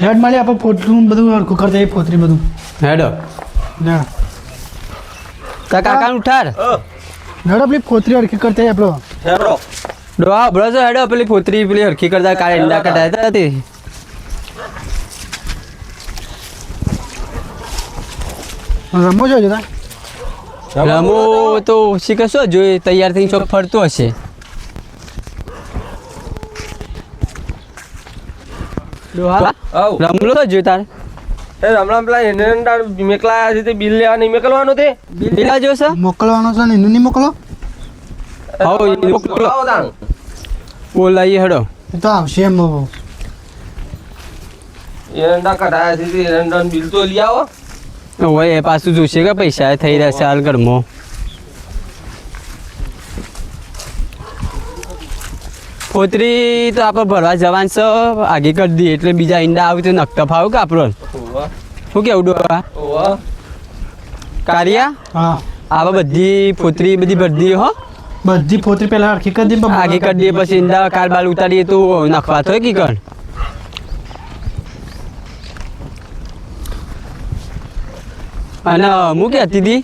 હેડ મારી આપણે પોતરું બધું હરખું કરતા એ પોતરી બધું હેડો ના કાકા ઉઠાર હેડ આપણી પોતરી હરખી કરતા આપણો ડોહા બળો છો હેડો પેલી પોતરી પેલી હરખી કરતા કાલે ઈંડા કઢાયા હતા રમો છો જતા રમો તો શીખશો જોઈએ તૈયાર થઈને ચોક ફરતો હશે ડોહા રમલો તો જો તાર હમણાં પેલા એરંડા મેકલા છે તે બિલ લેવા નહીં મેકલવાનું તે બિલા જોશે મોકલવાનો છે ને એનું નહીં મોકલો બોલાઈએ હેડો એ તો આવશે એમ બાબુ એરંડા કઢાયા છે તે એરંડાનું બિલ તો લઈ આવો હોય એ પાછું જોશે કે પૈસા થઈ રહ્યા છે હાલ ઘરમાં પોતરી તો આપણે ભરવા જવાનું છે આગે કરી દઈએ એટલે બીજા ઈંડા આવે તો નખતા ફાવ કે આપણો શું કેવું ડોહા કારિયા હા આવા બધી પોતરી બધી ભરી દઈએ હો બધી પોતરી પહેલા હરખી કરી દે આગે કરી દઈએ પછી ઈંડા કાલ બાલ ઉતારીએ તો નખવા થાય કી કર અને હું કહેતી હતી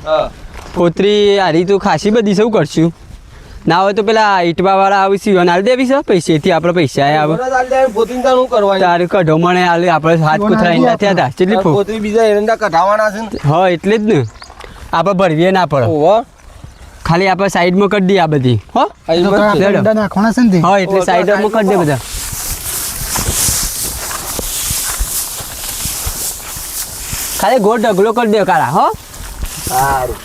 પોતરી હારી તો ખાસી બધી શું કરશું ના હોય તો પેલા ઈટવા વાળા આવી સીવન હાલ દેવી છે પૈસેથી આપણે પૈસા આવે તારે કઢો મને હાલ આપણે હાથ કોથળા ઈંડા થયા હતા કેટલી બીજા એરંડા કઢાવાના છે ને હા એટલે જ ને આપણે ભરવીએ ના પડે ખાલી આપણે સાઈડમાં કરી દઈએ આ બધી હો નાખવાના છે ને હા એટલે સાઈડમાં કરી દે બધા ખાલી ગોળ ઢગલો કરી દે કાળા હો સારું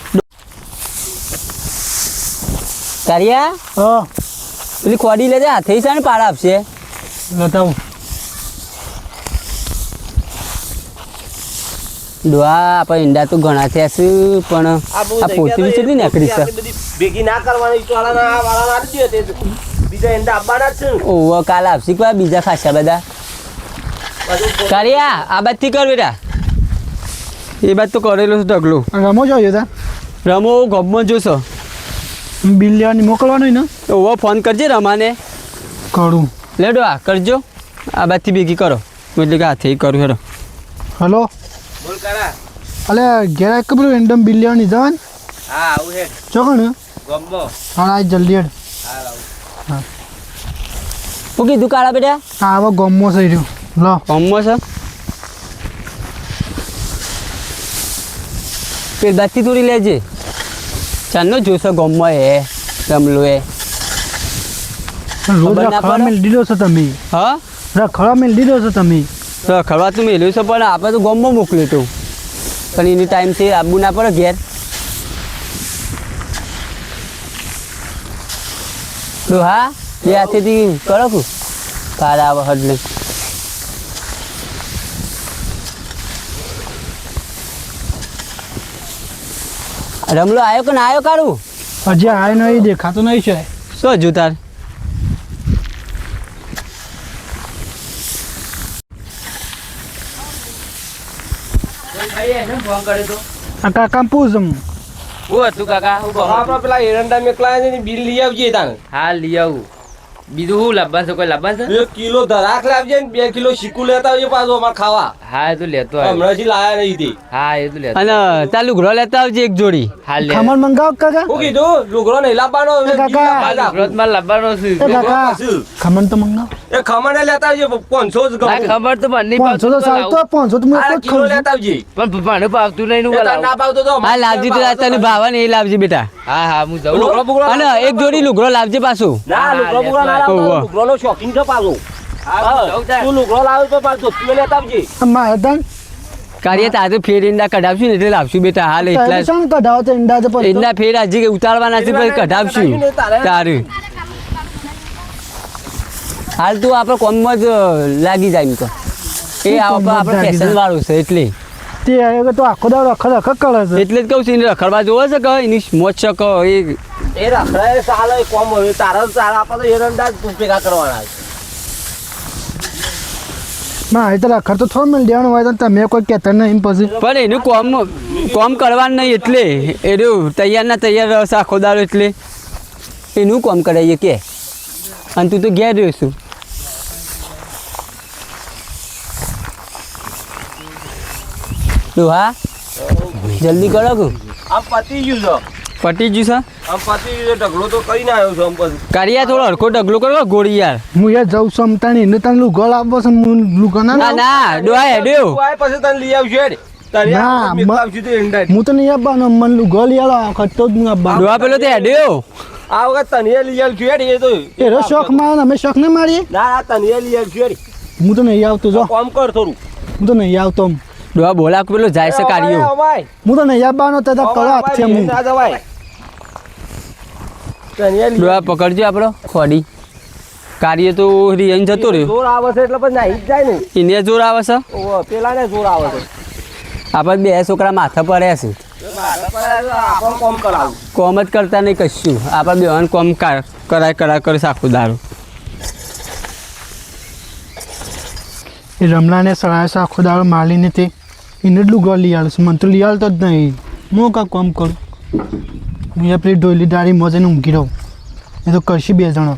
તારિયા હા પેલી ખોડી લેજે હાથે છે ને પાડા આપશે બતાવું ડોહા આપણે ઈંડા તો ઘણા થયા છે પણ આ પોતરી કેટલી નીકળી છે ભેગી ના કરવાની વાળા બીજા એંડા આપવાના જ છે ઓહો કાલ આપશે કે બીજા ખાસા બધા તારિયા આ બાજથી કર બેટા એ બાદ તો કરેલો છે ઢગલો રમો છો જતા રમો ગમમાં જોશો બિલ લેવાની મોકલવાનું ને ઓહો ફોન કરજે રમાને કરું લેડો આ કરજો આ બાજથી ભેગી કરો એટલે કે હાથે કરું હેડો હલો બોલ કરા અલે ઘેર એક પેલું રેન્ડમ બિલ લેવાની જવાન હા આવું હે ચોકણ ગમબો હા આજ જલ્દી હેડ હા લાવું શું કીધું કાળા બેટા હા હવે ગમો થઈ રહ્યું લો ગમમાં છે પેલ બાજથી તોડી લેજે ચાલનો જોશો ગમમાં એ રમલો એ રોજ ખબર ના રખડવા પડે? મેળ દીધો છો તમે હા રખડવા મેળ દીધો છો તમે ખરવા તો મેલ્યું છે પણ આપણે તો ગમમાં મોકલ્યું હતું પણ એની ટાઈમ છે આબુ ના પડે ઘેર તો હા એ હાથેથી કરો કું કાર આવે હડલે રમલો આવ્યો કે ના આવ્યો કારું હજી આય નહીં દેખાતો નહીં છે શું હજુ તાર આ કાકા પૂછ હું હતું કાકા હું કહું આપણા પેલા એરંડા મેકલા છે ને બિલ લઈ આવજે તાને હા લઈ આવું બીજું શું લાવવાનું છે કોઈ લાવવાનું છે 1 કિલો ધરાક લાવજે ને 2 કિલો શીકુ લેતા આવજે પાછું અમારે ખાવા હા એ તો લેતો આવ્યો હમણાંથી લાયા નહીં તે હા એ તો લેતો અને તાર લુગડો લેતા આવજે એક જોડી હા લે ખમણ મંગાવ કાકા શું કીધું લુગડો નહીં લાવવાનો એ કાકા. વિરોધમાં લાવવાનો છું એ કાકા ખમણ તો મંગાવ એ ખમણે લેતા આવજે 500 જ ના ગમું ખબર તો મને નહીં 500 તો પાવતું ચાલતો 500 તો હું આ એક જ કિલો ખાઉં છું. લેતા આવજે પણ મને પાવતું નહીં એ તાર ના પાવતો તો હા લાવજી તો તને ભાવે ને એ લાવજી બેટા હા હા હું જાઉં લુગડો બુગડો અને એક જોડી લુગડો લાવજે પાછું ના લુગડો બુગડો ના ઓહો. લાવતો લુગડોનો શોખીન છે પાછો હા, હું જાઉં તાર. તું લુગડો લાવ તો પાછો તું લેતા આવજે મારે દાન કાર્ય તારે તો ફેર ઈંડા કઢાવશું ને એટલે લાવશું બેટા હાલ એટલા શાણ કઢાવો તો ઈંડા તો પડતો. ઈંડા ફેર હજી ઉતારવાના છે પછી કઢાવશું તારું હાલ તું આપણે કોમમાં જ લાગી જાય એમ તો એ આપણે ફેશન વાળું છે એટલે તે આવ્યો તો આખો દાડો રખડ કરે છે એટલે જ કહું છું એને રખડવા જોવે છે કે એની મોજ છે કે એ એ રખડાય ચાલે કોમ હોય તારા તારા આપણે તો એરંડા જ ભેગા કરવાના છે માં એ તો રખડ તો થોડું મેળ દેવાનું હોય તો તમે કોઈ કહેતા નહીં પછી પણ એનું કોમ કરવાનું નહીં એટલે એનું તૈયાર ના તૈયાર રહેશે આખો દાડો એટલે એનું કોમ કરાવીએ કે અને તું તો ઘેર રહ્યો છું ડોહા જલ્દી કરો કે આમ પતી ગયું છે પટી ગયું છે આમ પતી ગયું છે ઢગલો તો કરીને આવ્યો છું આમ પછી કારિયા થોડો હરખો ડગલો કરો ગોળી યાર હું યાર જઉં છું અમતાની એને તને લુગો લાવવો છે હું લુગો ના ના લાવું. ના ડોહા હેડ્યો તું આય પછી તને લઈ આવશું હેડ તારી ના, આ આવશું તો એંડા હું તો નહીં આપવાનો મને લુગો લઈ આલો આ વખત તો જ નહીં આપવાનો ડોહા પેલો તો હેડ્યો આ વખત તને લઈ આવશું હેડ એ તો એનો શોખ મારો અમે શોખ ના મારીએ ના ના તને લઈ આવશું હેડ હું તો નહીં આવતો જો કામ કર થોડું હું તો નહીં આવતો ડોહા બોલા પેલો જાય છે કારિયો અમાય હું તો નહીં આવવાનો તો કરો હાથથી હું ના જવાય તને લઈ ડોહા પકડજો આપણો ખોડી કાર્ય તો રિયન જતો રહ્યો જોર આવે છે એટલે પછી નાહી જ જાય ને એને જોર આવે છે ઓહો, પેલાને જોર આવે છે આપણે બે છોકરા માથા પડ્યા છે આપણને કામ કરાવું કોમ જ કરતા નહીં કશું આપણે બેવાન કોમ કરાય કરે આખું દારૂ એ રમલાને સળાય છે આખો દાડો માલીને તે એને જ લુગો લઈ આલું છું મને તો લઈ આલતો જ નહીં હું કાં કામ કરું હું એ પેલી ડોયલી દાડી મજાને ઊંઘી રહું એ તો કરશી બે જણો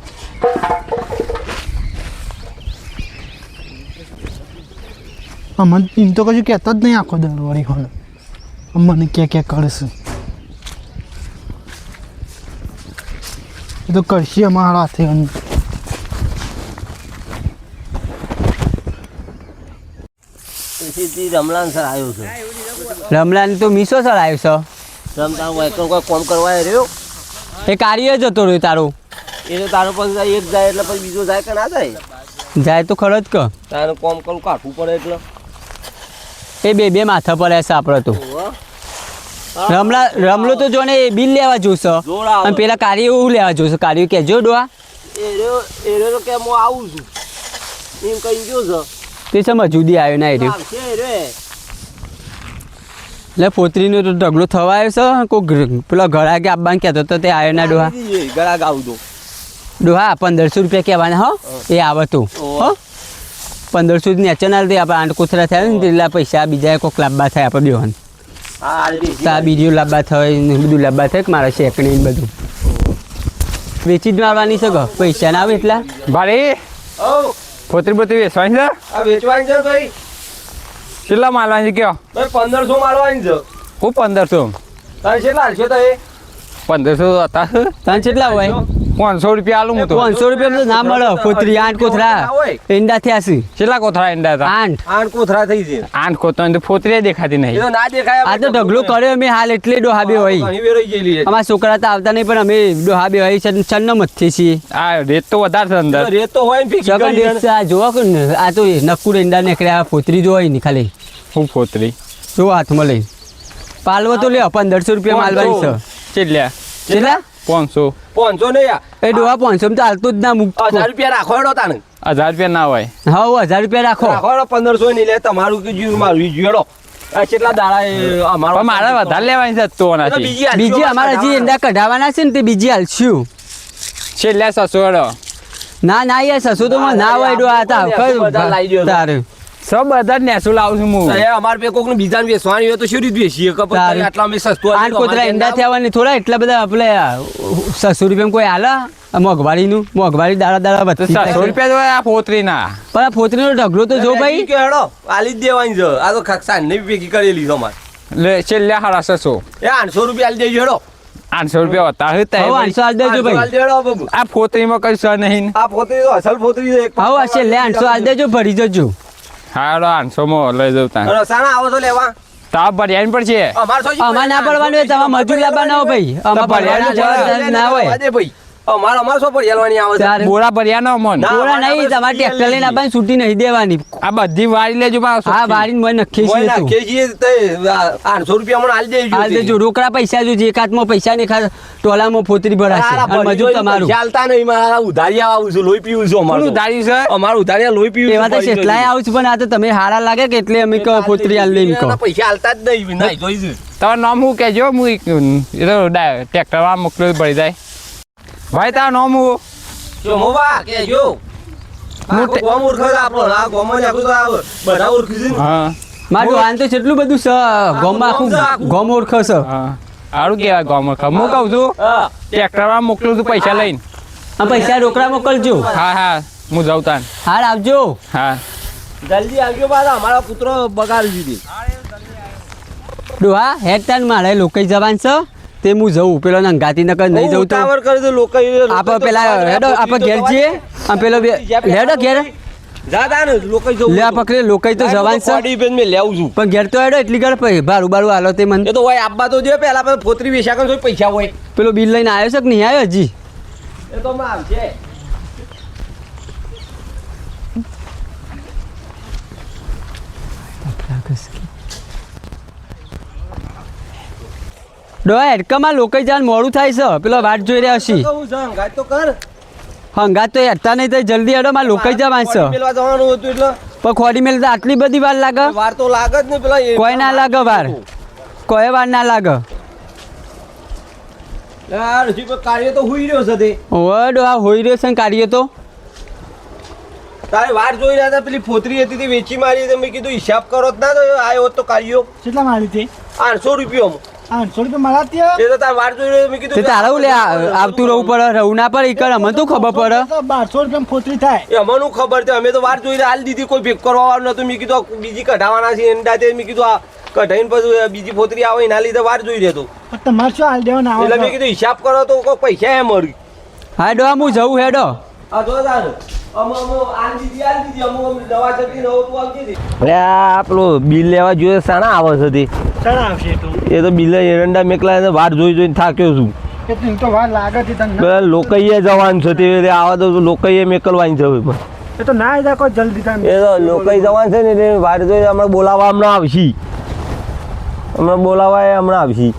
અમને એમ તો કશું કહેતો જ નહીં આખો દાડો વળી હોને મને ક્યાં કરશે એ તો કરશી અમારા હાથે અને સીધી રમલાન સર આવ્યો છે રમલાને તો મીસો ચડાવ્યો છે રમતા વાયકર કોઈ કામ કરવા રહ્યો એ કાર્ય જતો રહ્યો તારો એ તો તારો પછી એક જાય એટલે પછી બીજો જાય કે ના જાય જાય તો ખરો જ કે તારે કામ કરવું કાઢવું પડે એટલે એ બે માથા પડ્યા છે આપણે તો રમલો તો જોને બિલ લેવા જોશે જોડા અને પેલા કાર્ય એવું લેવા જોશે કાર્ય કહેજો ડોહા એ રહ્યો કે હું આવું છું એમ કહી ગયો છે તે સમજ જુદી આવ્યો ના રહ્યો આવશે રે એટલે પોતરીનો તો ઢગલો થવા આવ્યો છે કોઈ પેલા ઘડા કે આપવાનું કહેતો તો તે આવ્યો ના ડોહા ગળા ગાવું દો ડોહા 1500 રૂપિયા કહેવાના હો એ આવે તો હો 1500 નેચર ના દે આપણે આંટ કોથરા થયા ને એટલા પૈસા બીજા કોઈક લાંબા થાય આપણે બેવાન હા તા બીજો લાંબા થાય ને બધું લાંબા થાય કે મારા શેકણી ને બધું વેચી જ મારવાની છે કે પૈસા ના આવે એટલા ભાઈ ઓ પોતરી પોતરી વેચવાની છે આ વેચવાની છે ભાઈ કેટલા માલવાની છે કયો ભાઈ 1500 મારવાની છે હું 1500 તારે કેટલા હાલશો તો એ 1500 હતા તને કેટલા હોય 500 રૂપિયા આલું હું તો 500 રૂપિયા ના મળે પોતરી આંટ કોથરા ઈંડા થયા છે કેટલા કોથળા ઈંડા હતા આંટ આણ કોથરા થઈ છે આઠ કોથળા તો પોતરી દેખાતી એ નહીં તો ના દેખાય આ તો ઢગલો કર્યો અમે હાલ એટલે ડોહાબે હોય ઘણી વેરાઈ ગયેલી છે અમારા છોકરા તો આવતા નહીં પણ અમે ડોહાબે હોય ચન્ન મથીએ છીએ આ રેત તો વધારે છે અંદર રેત તો હોય ને ફિક્સ સગન દેશ આ જોવા કે ને આ તો નક્કુર ઈંડા નીકળ્યા પોતરી જોવાય નહીં ખાલી હું પોતરી જો હાથમાં લઈ પાલવો તો લે 1500 રૂપિયા માલવાની છે કેટલા કેટલા 500 500 નહીં યાર એ ડોહા 500 માં તો હાલતું જ ના મૂક 1000 રૂપિયા રાખો હેડો તાને 1000 રૂપિયા ના હોય હા 1000 રૂપિયા રાખો રાખો હેડો 1500 નહીં લે તમારું કે જીવ મારું ઈ હેડો આ કેટલા દાડા એ અમારો પણ મારે વધારે લેવાની છે તો એ તો નાથી બીજી હાલશો, બીજી અમારા જે ઈંડા કઢાવાના છે ને તે બીજી હાલશું છેલ્લા 600 હેડો ના ના યાર સસુ તો મને ના હોય ડોહા તા બધા લાવી દ્યો. તારે સબ બધા જ નેસું લાવું છું હું એ અમાર પે કોકને બીજાને વેચવાની હોય તો શું રીત વેચીએ કે પછી તારે. આટલા અમે સસ્તું આઠ કોતરા ઈંડા થયા હોય ને થોડા એટલા બધા આપણે 600 રૂપિયામાં કોઈ હાલે મોંઘવારીનું મોંઘવારી દાડા વધતી 600 રૂપિયા તો આ પોતરી ના પણ આ પોતરીનો ઢગલો તો જો ભાઈ કે હેડો આલી જ દેવાની છે આ તો ખકસા ને ભેગી કરેલી છે અમાર લે છેલ્લા 650 એ 800 રૂપિયા આલી દેજો હેડો 800 રૂપિયા વધારે હવે હતા 800 આલ દેજો 800 ભાઈ આલી દેજો બાબુ. આ પોતરીમાં કઈ છે નહીં આ પોતરી તો અસલ પોતરી છે એક હવે હશે લે 800 આલ દેજો ભરી જજો હાડો 800 માં લઈ જઉં તાં અને સાના આવો તો લેવા તાપ ભર્યાની પડશે અમાર તો અમાર ના પડવાનું હોય તમારે મજૂર લાવવાના હોય ભાઈ અમાર ભરવાનું જવાબદારી ના હોય ભાઈ અમાર શું પર હેલવાની આવે છે તારે બોરા ભર્યા નો મન ના. પૂરા નહીં તમારે ટ્રેક્ટર લઈને આપવાની છૂટી નહીં દેવાની આ બધી વાળી લેજો પાછો હા વારીને મને નખી મોય છે ના તું કેજી તે 800 રૂપિયા મને આલી દેજો હાલ દેજો રોકડા પૈસા જો એકાતમાં પૈસા નહીં ખા ટોલામાં ફોતરી ભરાશે અને મજૂર તમારું ચાલતા નહીં મારા ઉધારિયા આવું છું લોહી પીવું છું અમારું કોનું દાડી છે અમારું ઉધારિયા લોહી પીવું એવા તો કેટલાય આવું છું પણ આ તો તમે હારા લાગે કે એટલે અમે કહો ફોતરી હાલ લઈને કહો પૈસા હાલતા જ નહીં નહીં જોઈશું તમારું નામ હું કહેજો હું ટ્રેક્ટર વાળા મોકલું પડી જાય ભાઈ તારું નામ હું જો મોવા કે જો હું ગોમ ઉરખો આપણો આ ગોમ જ આપણું તો આ બધા ઉરખી છે હા મારું આન તો કેટલું બધું છે ગોમમાં આખું ગોમ ઓળખો છે હા સારું કહેવાય ગામમાં હું કહું છું હા ટ્રેક્ટર વાળા મોકલું છું પૈસા લઈને આ પૈસા રોકડા મોકલજો હા હા હું જાઉં તાન હાર આવજો હા જલ્દી આવજો બાદ અમારા પુત્રો બગાડી દીધી ડોહા હેડ તાન મારે લોકઈ જવાન છે તે હું જઉં પેલો નંગાતી નકર નહીં જઉં તો ઉતાવળ કરી દો લોકો આપણે પેલા હેડો આપણે ઘેર જઈએ અને પેલો હેડો ઘેર જાતા ને લોકો જવું લે આ પકડે લોકઈ તો જવાન છે પાડી પેન મે લેવું છું પણ ઘેર તો હેડો એટલી ઘર ભારું બારું હાલો તે મને એ તો હોય આપવા તો જો પેલા પણ ફોતરી વેચા કરો તો પૈસા હોય પેલો બિલ લઈને આવ્યો છે કે નહીં આવ્યો હજી એ તો માં આવશે ડોહા હેડકામાં લોકઈ જાન મોડું થાય છે પેલો વાટ જોઈ રહ્યા છે તો હું જાઉં ગાય તો કર હંગાત તો હેડતા નહીં તો જલ્દી હેડો મારે લોકઈ જવાન છે મેલવા જવાનું હતું એટલે પણ ખોડી મેલ તો આટલી બધી વાર લાગે વાર તો લાગે જ ને પેલા કોઈ ના લાગે વાર કોઈ વાર ના લાગે યાર હજી કોઈ કાર્ય તો હુઈ રહ્યો છે તે ઓય ડોહા હોઈ રહ્યો છે ને કાઢીએ તો તારે વાર જોઈ રહ્યા હતા પેલી ફોતરી હતી તે વેચી મારી તો મેં કીધું હિસાબ કરો જ ના તો આયો હોત તો કાર્યો કેટલા મારી હતી 800 રૂપિયા 800 રૂપિયા મારા ત્યાં એ તો તાર વાર જોઈ રહ્યો મેં તે કીધું તારે લે આવતું રહેવું પડે રહું ના પડે ઈ કર અમને તો ખબર પડે 1200 રૂપિયા ફોતરી થાય એ અમને ખબર છે અમે તો વાર જોઈ રહ્યા હાલ દીધી કોઈ ભેગ કરવા વાળું નતું મેં કીધું આ બીજી કઢાવાના છે એના તે મેં કીધું આ કઢાઈને પછી બીજી ફોતરી આવે એના લીધે વાર જોઈ રહ્યો પણ તમારે શું હાલ દેવાના એટલે મેં આવો કીધું હિસાબ કરો તો કોઈ પૈસા એ મળી હા ડોહા હું જવું હેડો આ જો તાર અમો આલ દીધી અમો દવા ચકી નવો તું આવતી હતી અરે આ પેલું બિલ લેવા જોઈએ સાણા આવે છે તે ચાલ આવશે તો એ તો બિલ એરંડા મેકલા વાર જોઈ જોઈને થાક્યો છું કેટલી તો વાર લાગે છે તને પેલા લોકઈએ જવાનું છે તે આવા તો લોકઈએ મેકલવાની છે હવે પણ. એ તો ના જાય કોઈ જલ્દી તમે એ તો લોકઈ જવાનું છે ને એટલે વાર જોઈ હમણાં બોલાવવા હમણાં આવશી હમણાં બોલાવવા એ હમણાં આવશી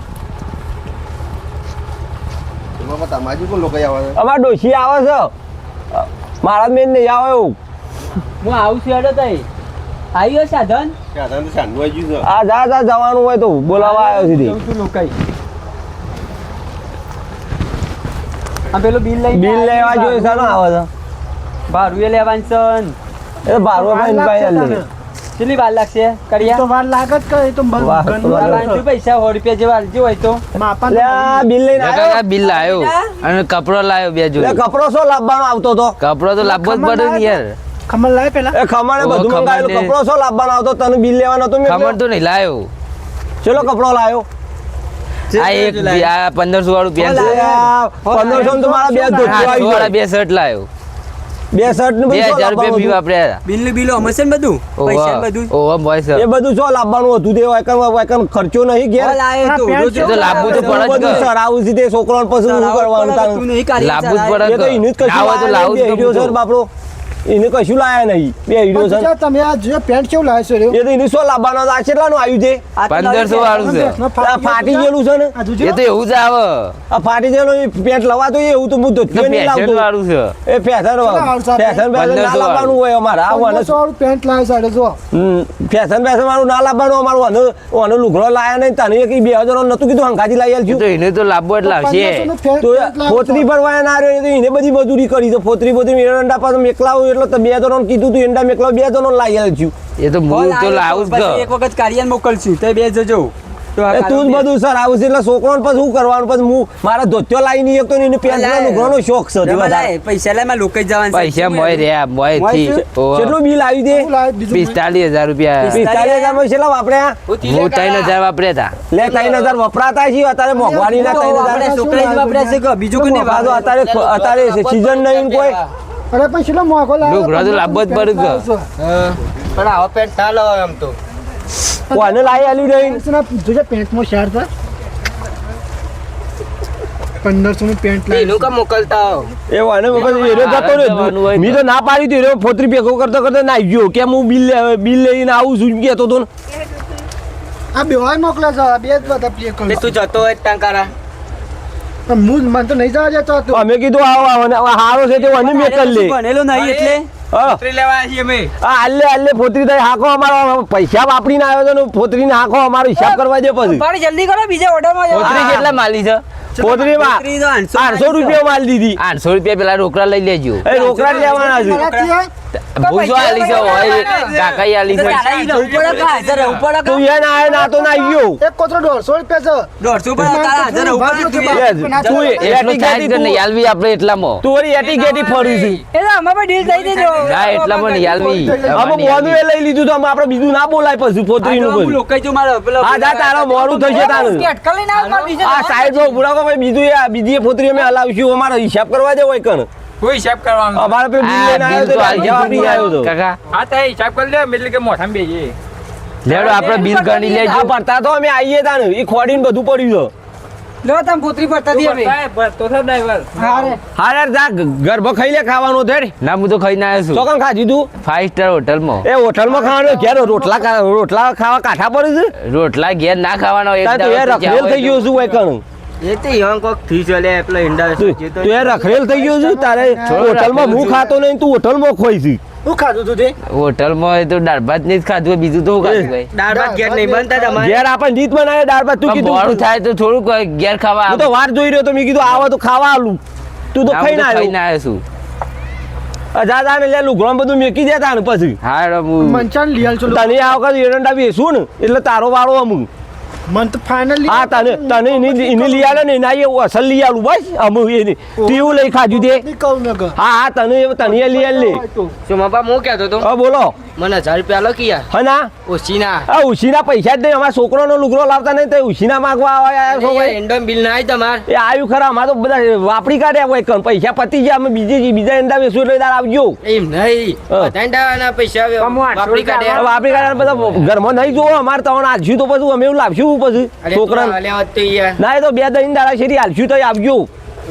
અમારા ડોશી આવે છે મારા મેન નહીં આવે એવું હું આવું છું હેડો તઈ આવ્યો સાધન આ જા જવાનું હોય તો બોલાવવા આવ્યો છે તે. જઉં છું લોકઈ આ પેલો બિલ લઈને બિલ લેવા જોઈએ સારું આવે છે ભારું એ લેવાનું છે એ તો ભાડું વાર ભાઈ લાગશે લે તને. કેટલી વાર લાગશે તો કર્યા વાર લાગે જ કરે તો વાર તો લાગે. લાવવાનું પૈસા 100 રૂપિયા જેવા આલજો હોય તો માપા લે આ બિલ લઈને આવ્યો બિલ લાવ્યો અને કપડો લાવ્યો બે લે જોડે કપડો શું લાવવાનો આવતો તો કપડો તો લાવવો જ પડે ને યાર ખમણ લાવે પેલા એ ખમણે ઓ, બધું મંગાવેલું ખમણ ને- કપડો શું લાવવાનો આવતો તને બિલ લેવાનો તો મેં ખબર તો નહીં લાવ્યો ચલો કપડો લાવ્યો આ એક આ 1500 વાળું પેન્ટ અલે આ 1500 તો મારા બે ધોતિયો આવી વાળા ગયો. બે શર્ટ લાવ્યો બે શર્ટ ને બધું શું 2000 રૂપિયા લાવવાનું ફી વાપર્યા બિલ બિલો અમે છે ને બધું પૈસા ને બધું ઓવા બોય હતું? એ બધું શું લાવવાનું હતું તે વાયકન ખર્ચો નહીં ઘેર લાવે તો પેન્ટ એ તો લાવવું તો પડે જ બધું કે. સરાવું છે તે છોકરાને પછી શું કરવાનું તારું? લાવવું જ પડે એ તો કે. એને જ કશું ના હોય તો લાયા લાવવું નહીં, જ બે હીરો પડે. છે બાપડો એને કશું લાયા નહીં બે હીરો છે પણ તમે આ જો પેન્ટ કેવું લાવે છે એ તો એને શું લાવવાનો હતો? આ કેટલાનું આવ્યું છે 1500 વાળું છે આ ફાટી ગયેલું છે ને આ જોજો એ તો એવું જ આવે આ ફાટી ગયેલું એ પેન્ટ લવાતો એવું તો હું ધોતિયો નહીં ફેશન લાવતો વાળું છે એ ફેશન ના 1500 લાવવાનું હોય અમારે આ વાને 1500 વાળું પેન્ટ લાવે છે અરે જો ફેશન વાળું ના લાવવાનું અમારું આનો લુગડો લાયા નહીં તને એક 2000 નતું કીધું હંકાજી લાવી એ આલશું તો એને તો લાવવો જ લાવશે 1500 નું પેન્ટ તો લાવે છે. ફોતરી ભરવા ના રહ્યો તો એને બધી મજૂરી કરી તો ફોતરી બોતરી એરંડા પાસે મેકલાવું એટલે તો 2000 કીધું તું એરંડા મેકલાવ 2000 લાવી આલશું એ તો હું તો લાવું જ એક કે વખત કાઢીને મોકલશું તો બે જજો તો આ એ તું જ બધું સર આવું છે એટલે છોકરાને પછી શું કરવાનું પછી હું મારા ધોતિયો લાવી નહીં તો એને પેન્ટ લુગડોનો શોખ છે તે વધારે. પૈસા લાય માં લોકઈ જવાનું પૈસા મોય રહ્યા મોય થી કેટલું બિલ આવ્યું તે શું લાવે બીજું 45000 રૂપિયા 45000 માં કેટલા વાપર્યા હું 3000 વાપર્યા હતા લે 3000 વપરાતા છે અત્યારે મોંઘવારી ના 3000 છોકરા જ વાપર્યા છે કે બીજું કોઈ આ તો અત્યારે સીઝન નહીં કોઈ અરે પણ કેટલો મોંઘો લાવે લુગડો તો લાવવો જ પડે કે. પણ આવો પેન્ટ ના લવાય આમ તો કોને લાવી આલ્યું નહીં જોજે પેન્ટમાં શેર થાય 1500 નું પેન્ટ લાવે એનું કા મોકલતા હો એ વાને વખત એરો જતો જવાનું હોય રહ્યો તો. મી તો ના પાડી તો એરો ફોતરી ભેગો કરતો કરતો ના ગયો કે હું બિલ લઈને આવું છું કહેતો તો ને. આ બેવાય મોકલે છે આ બે જ બધા પ્લે કરો તું જતો હોય ટાંકારા પણ હું મને તો નહીં જવા દેતો હતો અમે કીધું આવો હારો છે તે વાની મેકલ લે ભણેલો નહીં એટલે હા લેવા છીએ અમે આ આલ્લે ફોતરી થાય હાકો અમારો પૈસા વાપરીને આવ્યો તો ને ફોતરીને હાકો અમારો હિસાબ કરવા દે પછી પણ જલ્દી કરો બીજા ઓર્ડરમાં પોતરી કેટલા માલી છે ફોતરીમાં પોતરી તો 800 800 રૂપિયા માલ દીધી 800 રૂપિયા પેલા રોકડા લઈ લેજો એ રોકડા જ લેવાના છે મારાથી ભૂસો આલી છે હોય કાકાઈ આલી છે તું એ ના ના તો ના આવ્યો એક કોતરો 150 રૂપિયા તું એટલું ચાર્જ કર નહીં આલવી આપણે એટલામાં તું વળી એટી ગેટી ફરી છે ના એટલામાં નહીં આલવી અમે મોનું એ લઈ લીધું તો અમે આપણે બીજું ના બોલાય પછી પોતરીનું બધું લોકાઈ જો મારો પેલો હા જા તારો મોડું થશે તારું આ સાઈડ માં ઉભા રહો ભાઈ બીજું બીજી ફોતરી અમે હલાવશું અમારો હિસાબ કરવા દે હોય કણ કોઈ હિસાબ કરવાનો અમારે પેલો બિલ લઈને આવ્યો તો જવાબ નહીં આવ્યો તો કાકા હા તો હિસાબ કરી લે એટલે કે મોઢામાં બેસીએ લેડો આપણે બિલ ગણી લેજો આ પડતા તો અમે આવીએ તાને એ ખોડીને બધું પડ્યું ભરતો છે ડ્રાઈવર છે હા યાર જા ગરબો ખાઈ લે ખાવાનું છે ના હું તો ખાઈને આવ્યો તો છું કણ ખાધી તું 5 સ્ટાર હોટલમાં એ હોટલમાં ખાવાનું ઘેર રોટલા ખાવા કાઠા પડે છે રોટલા ઘેર ના ખાવાનો એક તાર તું એ રખડેલ થઈ ગયો છું હોય કણ એ તો યંગ કોક થી ચલે પેલો ઈંડા તું એ રખડેલ થઈ ગયો છું તારે હોટલમાં હું ખાતો નહીં તું હોટલમાં ખોઈ છે શું ખાધું તું તે હોટલમાં એ તો દાળ ભાત નહીં જ ખાધું હોય, બીજું તો શું ખાધું ભાઈ દાળ ભાત ઘેર નહીં બનતા તમારે ઘેર આપણને જીત બનાવે દાળ ભાત તું પણ મોડું કીધું થાય તો થોડુંક ઘેર ખાવા હું તો વાર જોઈ રહ્યો તો મેં કીધું આવો તો ખાવા આલું તું તો ખાઈને ખાઈને આવ્યો આવ્યો છું જા જા ને લે લુગડો બધું મેકી દેતા ને પછી હા હેડો હું મંચાન લઈ આલજો તને આ વખત એરંડા બેસું ને એટલે તારો વાળો અમુક મન તો ફાઇનલી હા તને એને લઈ આલે ને એના એવું અસલ લઈ આલું બસ અમુક એને તીવું લઈ ખાધું તે કહું મેં કે હા હા તને લઈ આલ લે શું બાપા હું કહેતો તો હા બોલો મને 1000 રૂપિયા લો કે યાર હા ના ઓછીના આ ઉછીના પૈસા જ નહીં અમારા છોકરાનો લુગડો લાવતા નહીં તો ઉછીના માંગવા આવ્યા છો ભાઈ એન્ડમ બિલ ના આવી તમાર એ આવ્યું ખરા અમારે તો બધા વાપરી કાઢ્યા હોય કણ પૈસા પતી ગયા અમે બીજા એંડા બેસું એટલે તાર આવજો એમ નહીં હા. બધાના પૈસા વાપરી કાઢ્યા વાપરી કાઢ્યા બધા ઘરમાં નહીં જોવો અમારે તો હાલશું તો પછી અમે એવું લાવશું પછી છોકરા અલ્યા તો યાર ના એ તો 2 દહીં દાડા શેરી હાલશું તો આવજો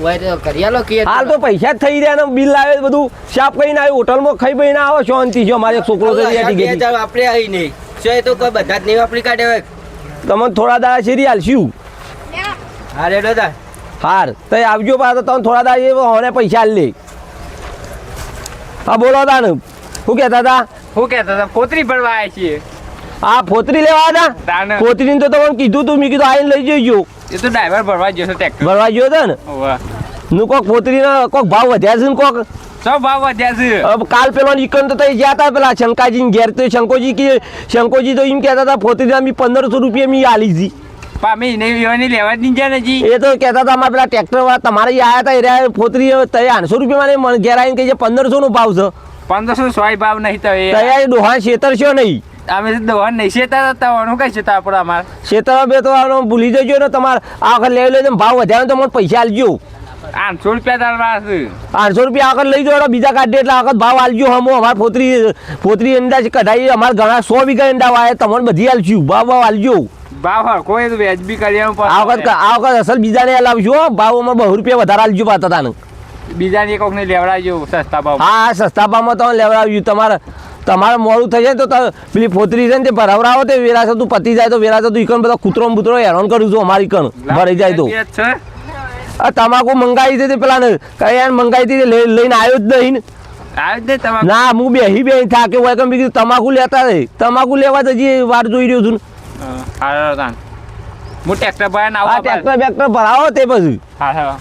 ઓય તો કર્યા લો કે હાલ તો પૈસા જ થઈ રહ્યા ને બિલ આવે બધું શાપ કરીને આવ્યું હોટલમાં ખાઈ પીને આવો શાંતિ છે અમારે એક છોકરો છે આપણે આવી નહીં શું એ તો કોઈ બધા જ નહીં વાપરી કાઢે હોય તમને થોડા દાડા શેરી હાલશું હા રેડો તા હાર તો આવજો પાછો તમે થોડા દાડા હોને પૈસા હાલ લે હા બોલો તા ને શું કહેતા હતા શું કહેતા હતા પોતરી ભરવા આવ્યા છીએ આ ફોતરી લેવા હતા તાને ફોતરીને તો તમને કીધું તું મેં કીધું આવીને લઈ જજો એ તો ડ્રાઈવર ભરવા ગયો છે ટ્રેક્ટર ભરવા ગયો હતો ને નું કોક ફોતરીના કોક ભાવ વધ્યા છે ને કોક સૌ ભાવ વધ્યા છે હવે કાલ પેલો ઈકન તો તઈ ગયા હતા પેલા શંકાજી ઘેર તો શંકોજી તો એમ કહેતા હતા ફોતરીના મી 1500 રૂપિયા મી આલી હતી પામે એને લેવા જ નહીં જાય ને જી એ તો કહેતા હતા અમારા પેલા ટ્રેક્ટર વાળા તમારે અહીંયા આવ્યા હતા એ ફોતરી તઈ 800 રૂપિયા મને ઘેર આવીને કહે છે 1500 નો ભાવ છે 1500 સોય ભાવ નહીં તો એ તૈયાર ડોહા છેતરશો નહીં અમે તો દવા નહીં શેતા હતા હું કઈ શેતા આપણે અમારે છેતર બે તો ભૂલી જજો ને તમારે આ વખત લઈ લઈને ભાવ વધ્યા તો મને પૈસા આલજો 800 રૂપિયા તારા છે 800 રૂપિયા આગળ લઈ જાઓ બીજા કાઢે એટલે આગળ ભાવ આલજો હમો અમારે ફોતરી અંદાજ કઢાઈ અમારે ઘણા 100 વીઘા અંડા વાય તમને બધી આલશું ભાવ આલજો ભાવ હરખો એ તો વ્યાજબી કરી આ વખત અસલ બીજાને લાવજો ભાવ અમારે 2 રૂપિયા વધારે આલજો પાતા તાને બીજાને કોકને લેવડાવજો સસ્તા ભાવ હા સસ્તા ભાવમાં તમે લેવડાવજો તમારે મોડું થઈ જાય તો પેલી ફોતરી છે ને તે ભરાવરાવો તે વેરાશે તું પતી જાય તો વેરાશે તું ઈકણ બધા કૂતરો બૂતરો હેરાન કરું છું અમારી કણ ભરાઈ જાય તો આ તમાકુ મંગાવી હતી પેલા ને કયા મંગાવી હતી લઈને આવ્યો જ નહીં ને. ના હું બેહી થાકે હોય કેમ બીજું તમાકુ લેતા રહે તમાકુ લેવા તો હજી વાર જોઈ રહ્યો છું ને. હું ટ્રેક્ટર ભરાને આ આવું ટ્રેક્ટર બેક્ટર ભરાવો તે પછી હા હા